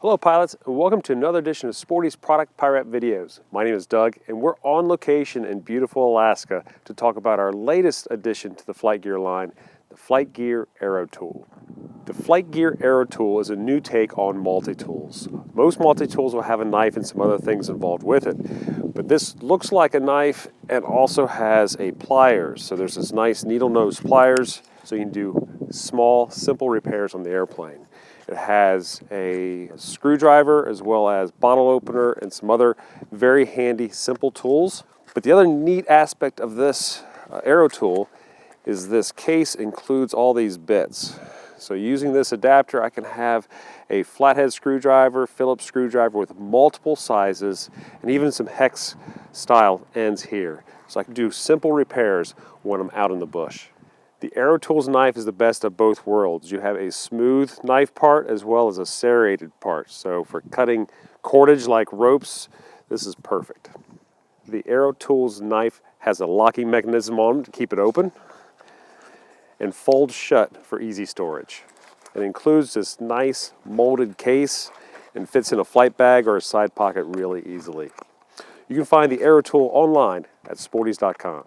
Hello pilots, and welcome to another edition of Sporty's Product Pirate Videos. My name is Doug, and we're on location in beautiful Alaska to talk about our latest addition to the Flight Gear line, the Flight Gear AeroTool. The Flight Gear AeroTool is a new take on multi-tools. Most multi-tools will have a knife and some other things involved with it, but this looks like a knife and also has a pliers. So there's this nice needle nose pliers, so you can do small, simple repairs on the airplane. It has a screwdriver as well as bottle opener and some other very handy, simple tools. But the other neat aspect of this AeroTool is this case includes all these bits. So using this adapter, I can have a flathead screwdriver, Phillips screwdriver with multiple sizes, and even some hex style ends here. So I can do simple repairs when I'm out in the bush. The AeroTool's knife is the best of both worlds. You have a smooth knife part as well as a serrated part. So for cutting cordage like ropes, this is perfect. The AeroTool's knife has a locking mechanism on it to keep it open and folds shut for easy storage. It includes this nice molded case and fits in a flight bag or a side pocket really easily. You can find the AeroTool online at sportys.com.